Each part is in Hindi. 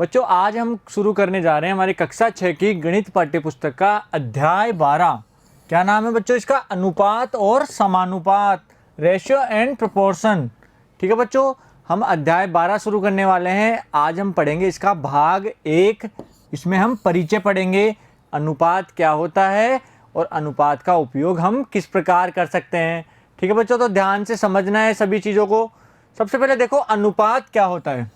बच्चों आज हम शुरू करने जा रहे हैं हमारी कक्षा 6 की गणित पाठ्य पुस्तक का अध्याय 12। क्या नाम है बच्चों इसका? अनुपात और समानुपात, रेशियो एंड प्रोपोर्शन। ठीक है बच्चों, हम अध्याय 12 शुरू करने वाले हैं। आज हम पढ़ेंगे इसका भाग 1। इसमें हम परिचय पढ़ेंगे, अनुपात क्या होता है और अनुपात का उपयोग हम किस प्रकार कर सकते हैं। ठीक है बच्चों, तो ध्यान से समझना है सभी चीज़ों को। सबसे पहले देखो अनुपात क्या होता है।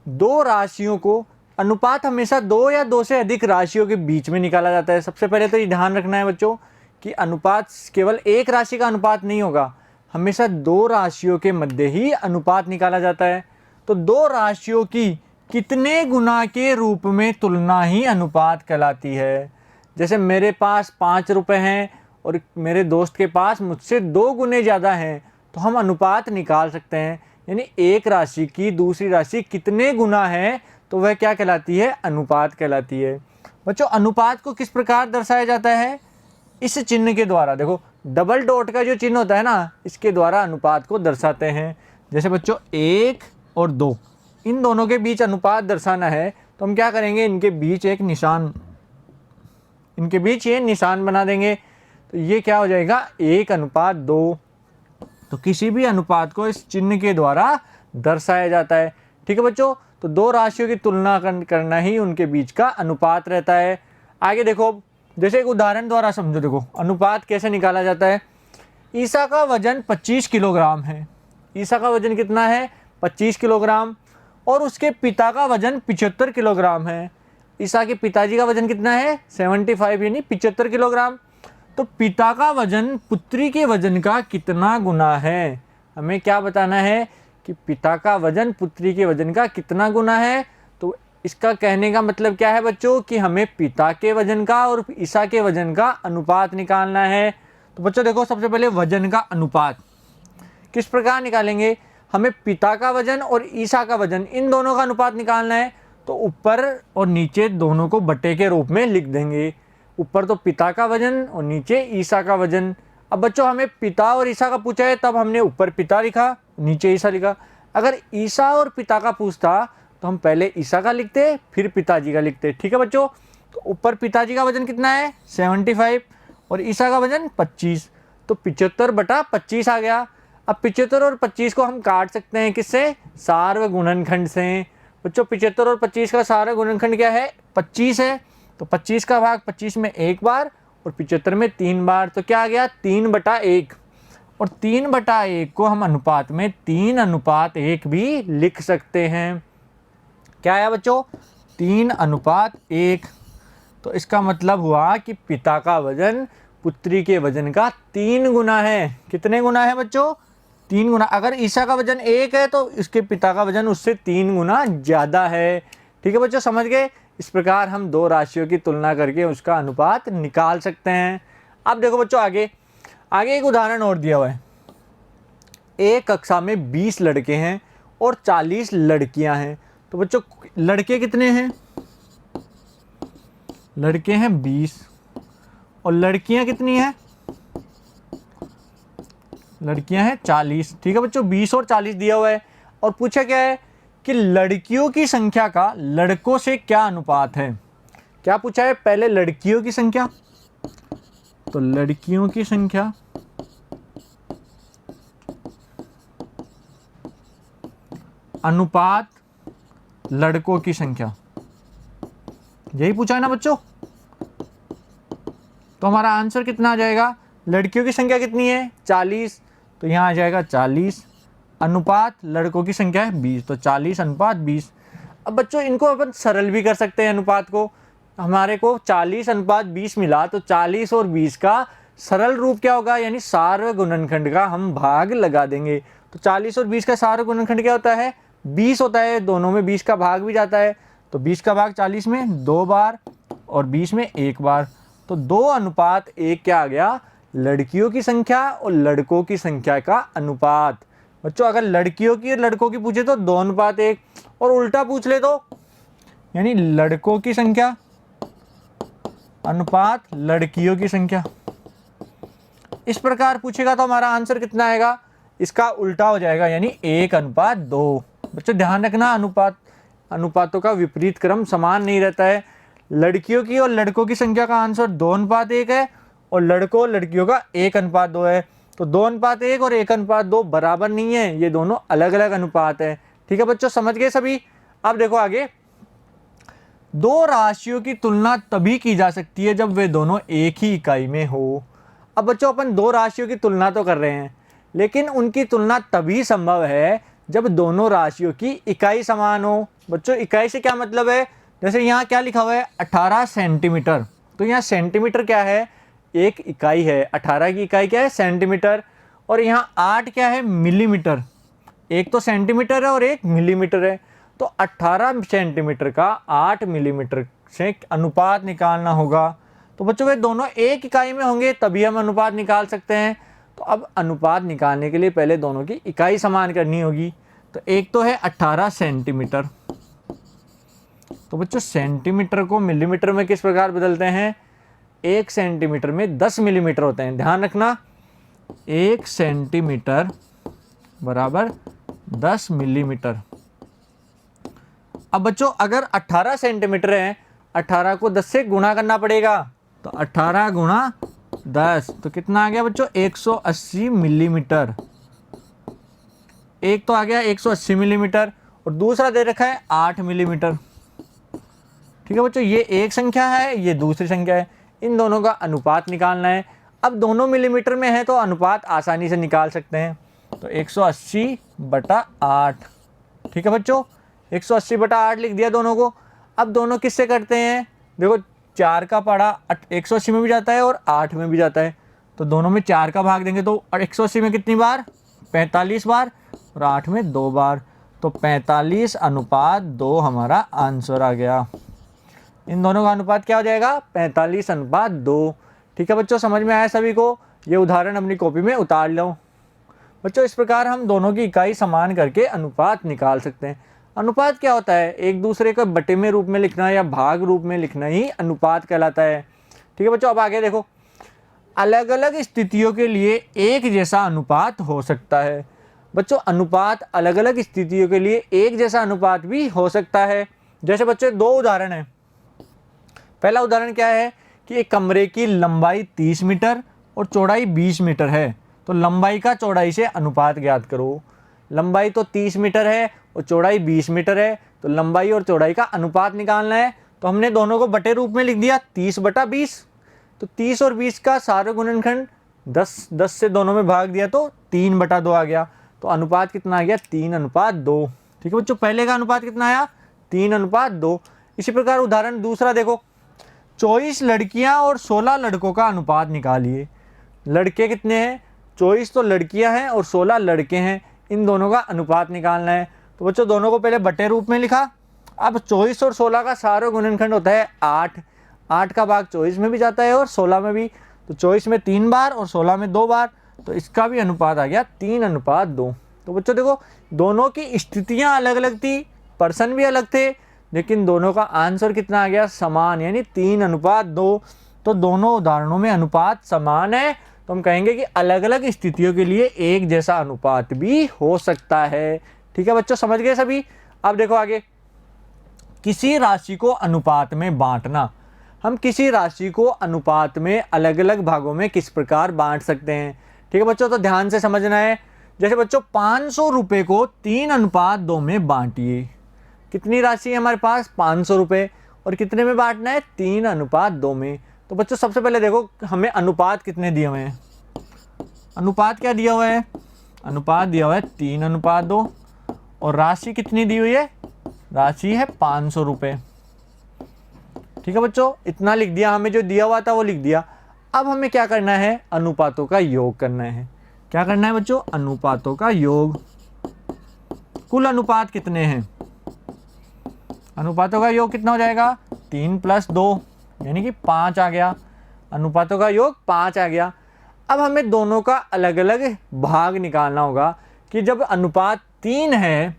दो राशियों को अनुपात हमेशा दो या दो से अधिक राशियों के बीच में निकाला जाता है। सबसे पहले तो ये ध्यान रखना है बच्चों कि अनुपात केवल एक राशि का अनुपात नहीं होगा, हमेशा दो राशियों के मध्य ही अनुपात निकाला जाता है। तो दो राशियों की कितने गुना के रूप में तुलना ही अनुपात कहलाती है। जैसे मेरे पास 5 रुपये हैं और मेरे दोस्त के पास मुझसे 2 गुने ज़्यादा हैं, तो हम अनुपात निकाल सकते हैं। यानी एक राशि की दूसरी राशि कितने गुना है तो वह क्या कहलाती है? अनुपात कहलाती है। बच्चों अनुपात को किस प्रकार दर्शाया जाता है? इस चिन्ह के द्वारा। देखो डबल डॉट का जो चिन्ह होता है ना, इसके द्वारा अनुपात को दर्शाते हैं। जैसे बच्चों 1 और 2 इन दोनों के बीच अनुपात दर्शाना है तो हम क्या करेंगे, इनके बीच एक निशान, इनके बीच ये निशान बना देंगे। तो ये क्या हो जाएगा? 1:2। तो किसी भी अनुपात को इस चिन्ह के द्वारा दर्शाया जाता है। ठीक है बच्चों, तो दो राशियों की तुलना करना ही उनके बीच का अनुपात रहता है। आगे देखो, जैसे एक उदाहरण द्वारा समझो। देखो अनुपात कैसे निकाला जाता है। ईसा का वजन 25 किलोग्राम है। ईसा का वजन कितना है? 25 किलोग्राम। और उसके पिता का वजन 75 किलोग्राम है। ईसा के पिताजी का वजन कितना है? 75 यानी 75 किलोग्राम। तो पिता का वजन पुत्री के वजन का कितना गुना है? हमें क्या बताना है कि पिता का वजन पुत्री के वजन का कितना गुना है। तो इसका कहने का मतलब क्या है बच्चों कि हमें पिता के वजन का और ईसा के वजन का अनुपात निकालना है। तो बच्चों देखो, सबसे पहले वजन का अनुपात किस प्रकार निकालेंगे। हमें पिता का वजन और ईसा का वजन इन दोनों का अनुपात निकालना है। तो ऊपर और नीचे दोनों को बटे के रूप में लिख देंगे। ऊपर तो पिता का वजन और नीचे ईसा का वजन। अब बच्चों हमें पिता और ईसा का पूछा है, तब हमने ऊपर पिता लिखा, नीचे ईसा लिखा। अगर ईसा और पिता का पूछता तो हम पहले ईसा का लिखते फिर पिताजी का लिखते। ठीक है बच्चों, तो ऊपर पिताजी का वजन कितना है? 75 और ईसा का वजन 25। तो 75/25 आ गया। अब 75 और 25 को हम काट सकते हैं किससे? सार्व गुणनखंड से। बच्चों 75 और 25 का सार्व गुणनखंड क्या है? 25 है। तो 25 का भाग 25 में 1 बार और 75 में 3 बार। तो क्या आ गया? 3/1। और 3/1 को हम अनुपात में 3:1 भी लिख सकते हैं। क्या आया बच्चों? 3:1। तो इसका मतलब हुआ कि पिता का वजन पुत्री के वजन का 3 गुना है। कितने गुना है बच्चों? 3 गुना। अगर ईसा का वजन 1 है तो इसके पिता का वजन उससे 3 गुना ज़्यादा है। ठीक है बच्चों, समझ गए? इस प्रकार हम दो राशियों की तुलना करके उसका अनुपात निकाल सकते हैं। अब देखो बच्चों आगे एक उदाहरण और दिया हुआ है। एक कक्षा में 20 लड़के हैं और 40 लड़कियां हैं। तो बच्चों लड़के कितने हैं? लड़के हैं 20 और लड़कियां कितनी हैं? लड़कियां हैं 40। ठीक है बच्चों, 20 और 40 दिया हुआ है और पूछा क्या है कि लड़कियों की संख्या का लड़कों से क्या अनुपात है। क्या पूछा है? पहले लड़कियों की संख्या, तो लड़कियों की संख्या अनुपात लड़कों की संख्या, यही पूछा है ना बच्चों। तो हमारा आंसर कितना आ जाएगा? लड़कियों की संख्या कितनी है? 40। तो यहाँ आ जाएगा 40 अनुपात लड़कों की संख्या है 20। तो 40:20। अब बच्चों इनको अपन सरल भी कर सकते हैं अनुपात को। हमारे को 40:20 मिला तो 40 और 20 का सरल रूप क्या होगा? यानी सार्व गुणनखंड का हम भाग लगा देंगे। तो 40 और 20 का सार्व गुणनखंड क्या होता है? 20 होता है। दोनों में 20 का भाग भी जाता है। तो 20 का भाग 40 में 2 बार और 20 में 1 बार। तो 2:1 क्या आ गया? लड़कियों की संख्या और लड़कों की संख्या का अनुपात। बच्चों अगर लड़कियों की और लड़कों की पूछे तो 2:1 और उल्टा पूछ ले तो यानी लड़कों की संख्या अनुपात लड़कियों की संख्या। इस प्रकार पूछेगा तो हमारा आंसर कितना आएगा? इसका उल्टा हो जाएगा यानी 1:2। बच्चों ध्यान रखना अनुपात अनुपातों का विपरीत क्रम समान नहीं रहता है। लड़कियों की और लड़कों की संख्या का आंसर 2:1 है और लड़कों और लड़कियों का 1:2 है। तो 2:1 और 1:2 बराबर नहीं है, ये दोनों अलग अलग अनुपात है। ठीक है बच्चों, समझ गए सभी। अब देखो आगे, दो राशियों की तुलना तभी की जा सकती है जब वे दोनों एक ही इकाई में हो। अब बच्चों अपन दो राशियों की तुलना तो कर रहे हैं, लेकिन उनकी तुलना तभी संभव है जब दोनों राशियों की इकाई समान हो। बच्चों इकाई से क्या मतलब है, जैसे यहाँ क्या लिखा हुआ है 18 सेंटीमीटर, तो यहाँ सेंटीमीटर क्या है, एक इकाई है। 18 की इकाई क्या है, सेंटीमीटर। और यहाँ 8 क्या है, मिलीमीटर। एक तो सेंटीमीटर है और एक मिलीमीटर है, तो 18 सेंटीमीटर का 8 मिलीमीटर से अनुपात निकालना होगा। तो बच्चों वे दोनों एक इकाई में होंगे तभी हम अनुपात निकाल सकते हैं। तो अब अनुपात निकालने के लिए पहले दोनों की इकाई समान करनी होगी। तो एक तो है 18 सेंटीमीटर, तो बच्चों सेंटीमीटर को मिलीमीटर में किस प्रकार बदलते हैं, 1 सेंटीमीटर में 10 मिलीमीटर होते हैं। ध्यान रखना, 1 सेंटीमीटर बराबर 10 मिलीमीटर। अब बच्चों अगर 18 सेंटीमीटर है, 18 को 10 से गुणा करना पड़ेगा, तो 18 गुणा 10 तो कितना आ गया बच्चों, 180 मिलीमीटर। एक तो आ गया 180 मिलीमीटर और दूसरा दे रखा है 8 मिलीमीटर। ठीक है बच्चों, ये एक संख्या है, ये दूसरी संख्या है, इन दोनों का अनुपात निकालना है। अब दोनों मिलीमीटर में है तो अनुपात आसानी से निकाल सकते हैं। तो 180/8। ठीक है बच्चों, 180/8 लिख दिया दोनों को। अब दोनों किससे करते हैं, देखो 4 का पढ़ा 180 में भी जाता है और 8 में भी जाता है, तो दोनों में 4 का भाग देंगे तो 180 में कितनी बार, 45 बार, और 8 में 2 बार, तो 45/2 हमारा आंसर आ गया। इन दोनों का अनुपात क्या हो जाएगा, 45/2। ठीक है बच्चों, समझ में आया सभी को। ये उदाहरण अपनी कॉपी में उतार लो। बच्चों इस प्रकार हम दोनों की इकाई समान करके अनुपात निकाल सकते हैं। अनुपात क्या होता है, एक दूसरे को बटे में रूप में लिखना या भाग रूप में लिखना ही अनुपात कहलाता है। ठीक है बच्चों, अब आगे देखो, अलग अलग स्थितियों के लिए एक जैसा अनुपात हो सकता है। बच्चों अनुपात अलग अलग स्थितियों के लिए एक जैसा अनुपात भी हो सकता है। जैसे बच्चों दो उदाहरण है। पहला उदाहरण क्या है कि एक कमरे की लंबाई 30 मीटर और चौड़ाई 20 मीटर है, तो लंबाई का चौड़ाई से अनुपात ज्ञात करो। लंबाई तो 30 मीटर है और चौड़ाई 20 मीटर है, तो लंबाई और चौड़ाई का अनुपात निकालना है। तो हमने दोनों को बटे रूप में लिख दिया 30/20। तो 30 और 20 का सारे गुणनखंड 10 से दोनों में भाग दिया तो 3/2 आ गया। तो अनुपात कितना आ गया, 3:2। ठीक है बच्चों, पहले का अनुपात कितना आया, 3:2। इसी प्रकार उदाहरण दूसरा देखो, 24 लड़कियां और 16 लड़कों का अनुपात निकालिए। लड़के कितने हैं, 24 तो लड़कियां हैं और 16 लड़के हैं, इन दोनों का अनुपात निकालना है। तो बच्चों दोनों को पहले बटे रूप में लिखा। अब 24 और 16 का सारा गुणनखंड होता है 8। 8 का भाग 24 में भी जाता है और 16 में भी, तो 24 में 3 बार और 16 में 2 बार, तो इसका भी अनुपात आ गया 3:2। तो बच्चों देखो दोनों की स्थितियां अलग अलग थी, पर्सन भी अलग थे, लेकिन दोनों का आंसर कितना आ गया, समान, यानी 3:2। तो दोनों उदाहरणों में अनुपात समान है, तो हम कहेंगे कि अलग अलग स्थितियों के लिए एक जैसा अनुपात भी हो सकता है। ठीक है बच्चों, समझ गए सभी। अब देखो आगे, किसी राशि को अनुपात में बांटना। हम किसी राशि को अनुपात में अलग अलग भागों में किस प्रकार बांट सकते हैं। ठीक है बच्चों, तो ध्यान से समझना है। जैसे बच्चों 500 रुपये को 3:2 में बांटिए। कितनी राशि है हमारे पास, 500 रुपये, और कितने में बांटना है, 3:2 में। तो बच्चों सबसे पहले देखो हमें अनुपात कितने दिए हुए हैं, अनुपात क्या दिया हुआ है, अनुपात दिया हुआ है 3:2, और राशि कितनी दी हुई है, राशि है 500 रुपये। ठीक है बच्चों, इतना लिख दिया, हमें जो दिया हुआ था वो लिख दिया। अब हमें क्या करना है, अनुपातों का योग करना है। क्या करना है बच्चों, अनुपातों का योग। कुल अनुपात कितने हैं, अनुपातों का योग कितना हो जाएगा, 3 + 2 यानी कि 5 आ गया। अनुपातों का योग 5 आ गया। अब हमें दोनों का अलग अलग भाग निकालना होगा कि जब अनुपात 3 है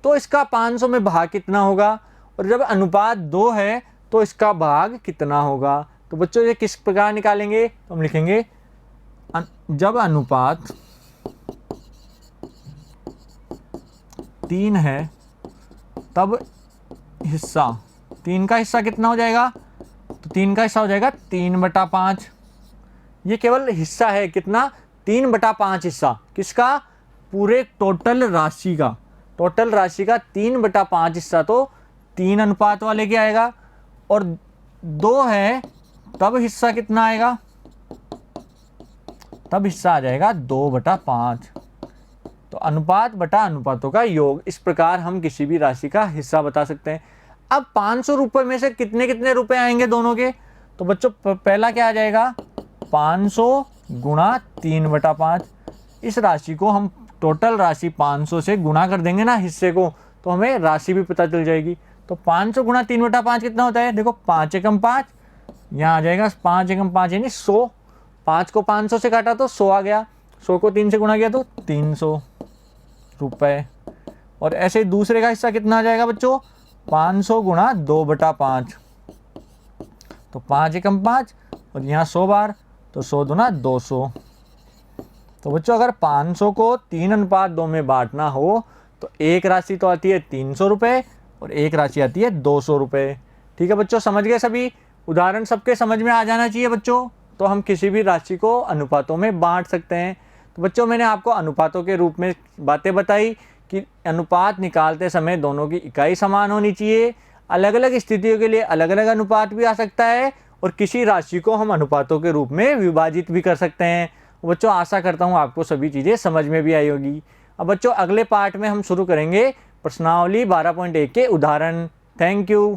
तो इसका 500 में भाग कितना होगा, और जब अनुपात 2 है तो इसका भाग कितना होगा। तो बच्चों ये किस प्रकार निकालेंगे, तो हम लिखेंगे जब अनुपात 3 है तब हिस्सा, 3 का हिस्सा कितना हो जाएगा, तो 3 का हिस्सा हो जाएगा 3/5। ये केवल हिस्सा है, कितना, 3/5 हिस्सा किसका, पूरे टोटल राशि का। टोटल राशि का 3/5 हिस्सा तो 3 अनुपात वाले के आएगा, और 2 है तब हिस्सा कितना आएगा, तब हिस्सा आ जाएगा 2/5। तो अनुपात बटा अनुपातों का योग, इस प्रकार हम किसी भी राशि का हिस्सा बता सकते हैं। अब 500 रुपये में से कितने कितने रुपए आएंगे दोनों के, तो बच्चों पहला क्या आ जाएगा, 500 गुणा 3/5। इस राशि को हम टोटल राशि 500 से गुणा कर देंगे ना हिस्से को, तो हमें राशि भी पता चल जाएगी। तो 500 गुणा 3/5 कितना होता है, देखो 5 एकम 5, यहाँ आ जाएगा 5 एकम 5 यानी 100। 5 को 500 से काटा तो 100 आ गया, 100 को 3 से गुणा किया तो 300 रुपये। और ऐसे दूसरे का हिस्सा कितना आ जाएगा बच्चों, 500 गुणा 2/5, तो 5 एकम 5 और यहाँ 100 बार, तो 100 दूना 200। तो बच्चों अगर 500 को 3:2 में बांटना हो तो एक राशि तो आती है 300 रुपये और एक राशि आती है 200 रुपये। ठीक है बच्चों, समझ गए सभी, उदाहरण सबके समझ में आ जाना चाहिए बच्चों। तो हम किसी भी राशि को अनुपातों में बांट सकते हैं। तो बच्चों मैंने आपको अनुपातों के रूप में बातें बताई कि अनुपात निकालते समय दोनों की इकाई समान होनी चाहिए, अलग अलग स्थितियों के लिए अलग अलग अनुपात भी आ सकता है, और किसी राशि को हम अनुपातों के रूप में विभाजित भी कर सकते हैं। बच्चों आशा करता हूँ आपको सभी चीज़ें समझ में भी आई होगी। अब बच्चों अगले पार्ट में हम शुरू करेंगे प्रश्नावली 12.1 के उदाहरण। Thank you.